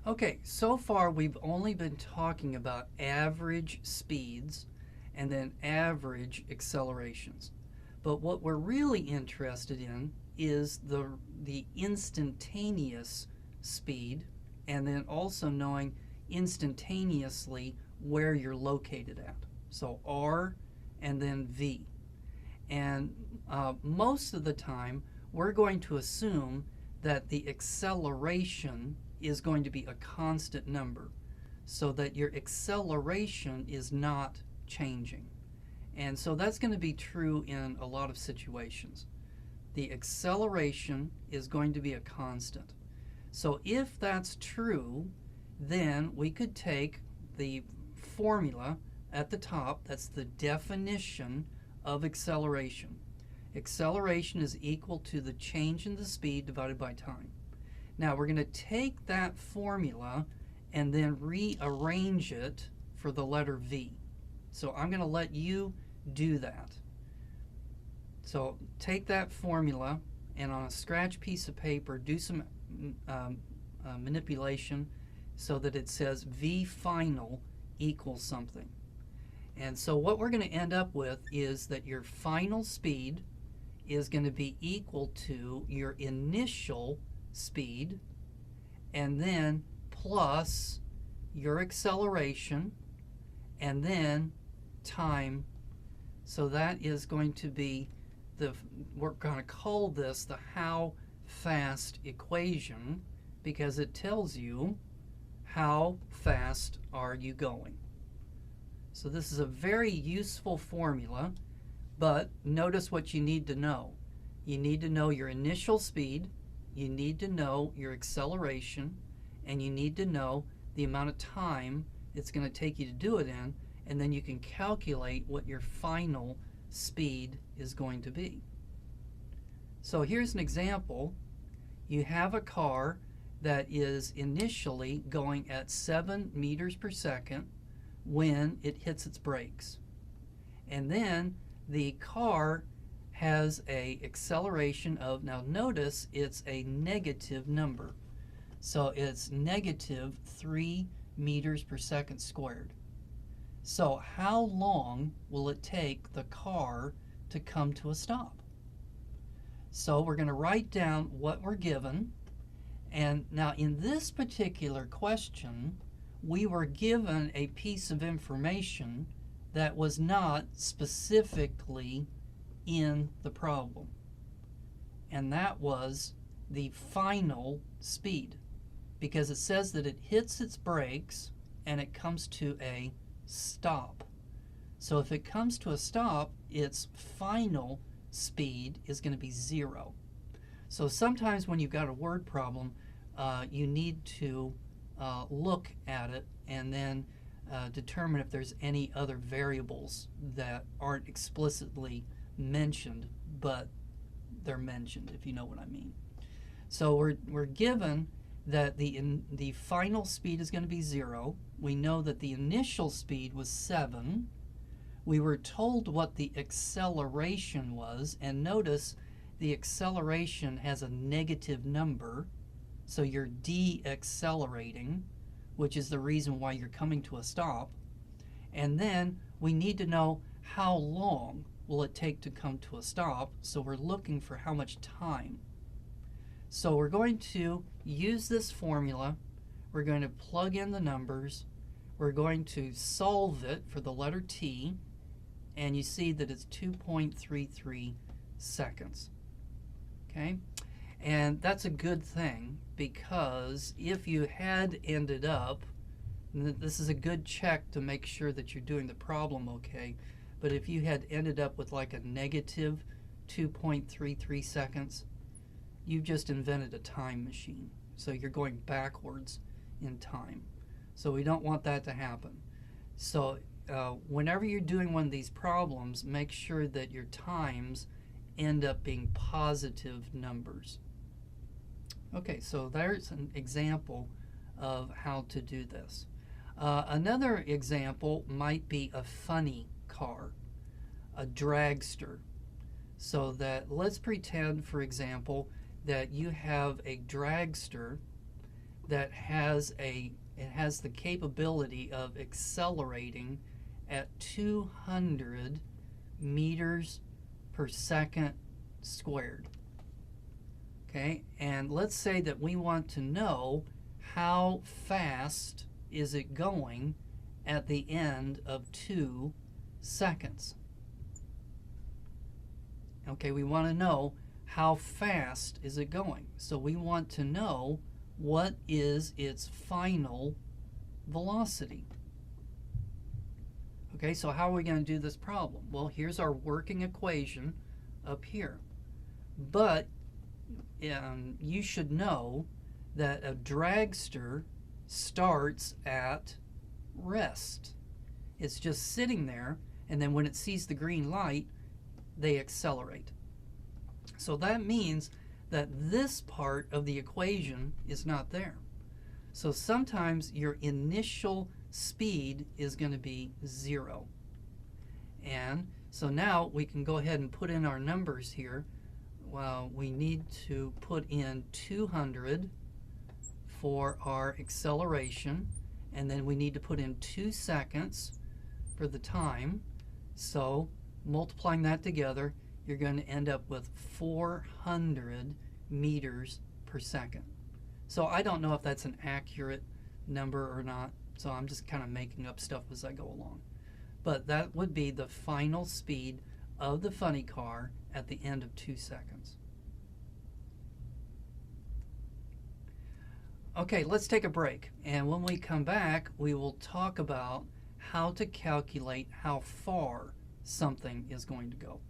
Okay, so far we've only been talking about average speeds and then average accelerations. But what we're really interested in is the instantaneous speed, and then also knowing instantaneously where you're located at. So R and then V. And most of the time, we're going to assume that the acceleration is going to be a constant number so that your acceleration is not changing. And so that's going to be true in a lot of situations. The acceleration is going to be a constant. So if that's true, then we could take the formula at the top, that's the definition of acceleration. Acceleration is equal to the change in the speed divided by time. Now we're going to take that formula and then rearrange it for the letter V. So I'm going to let you do that. So take that formula and on a scratch piece of paper do some manipulation so that it says V final equals something. And so what we're going to end up with is that your final speed is going to be equal to your initial speed and then plus your acceleration and then time. So that is going to be we're going to call this the how fast equation because it tells you how fast are you going. So this is a very useful formula, but notice what you need to know. You need to know your initial speed, you need to know your acceleration, and you need to know the amount of time it's going to take you to do it in, and then you can calculate what your final speed is going to be. So here's an example. You have a car that is initially going at 7 meters per second when it hits its brakes. And then the car has a acceleration of, now notice it's a negative number. So it's negative 3 meters per second squared. So how long will it take the car to come to a stop? So we're going to write down what we're given. And now in this particular question, we were given a piece of information that was not specifically in the problem. And that was the final speed, because it says that it hits its brakes and it comes to a stop. So if it comes to a stop, its final speed is going to be 0. So sometimes when you've got a word problem, you need to look at it and then determine if there's any other variables that aren't explicitly mentioned, but they're mentioned, if you know what I mean. So we're given that the final speed is going to be 0. We know that the initial speed was 7. We were told what the acceleration was, and notice the acceleration has a negative number, so you're de-accelerating, which is the reason why you're coming to a stop. And then we need to know how long will it take to come to a stop, so we're looking for how much time. So we're going to use this formula, we're going to plug in the numbers, we're going to solve it for the letter T, and you see that it's 2.33 seconds. Okay? And that's a good thing, because if you had ended up, this is a good check to make sure that you're doing the problem okay, but if you had ended up with like a negative 2.33 seconds, you've just invented a time machine. So you're going backwards in time. So we don't want that to happen. So whenever you're doing one of these problems, make sure that your times end up being positive numbers. Okay, so there's an example of how to do this. Another example might be a funny car, a dragster. So that let's pretend, for example, that you have a dragster that it has the capability of accelerating at 200 meters per second squared. Okay, and let's say that we want to know how fast is it going at the end of 2 seconds. Okay, we want to know how fast is it going. So we want to know what is its final velocity. Okay, so how are we going to do this problem? Well, here's our working equation up here. But you should know that a dragster starts at rest. It's just sitting there, and then when it sees the green light, they accelerate. So that means that this part of the equation is not there. So sometimes your initial speed is going to be 0. And so now we can go ahead and put in our numbers here. Well, we need to put in 200 for our acceleration, and then we need to put in 2 seconds for the time. So multiplying that together, you're going to end up with 400 meters per second. So I don't know if that's an accurate number or not, so I'm just kind of making up stuff as I go along. But that would be the final speed of the funny car at the end of 2 seconds. Okay, let's take a break, and when we come back, we will talk about how to calculate how far something is going to go.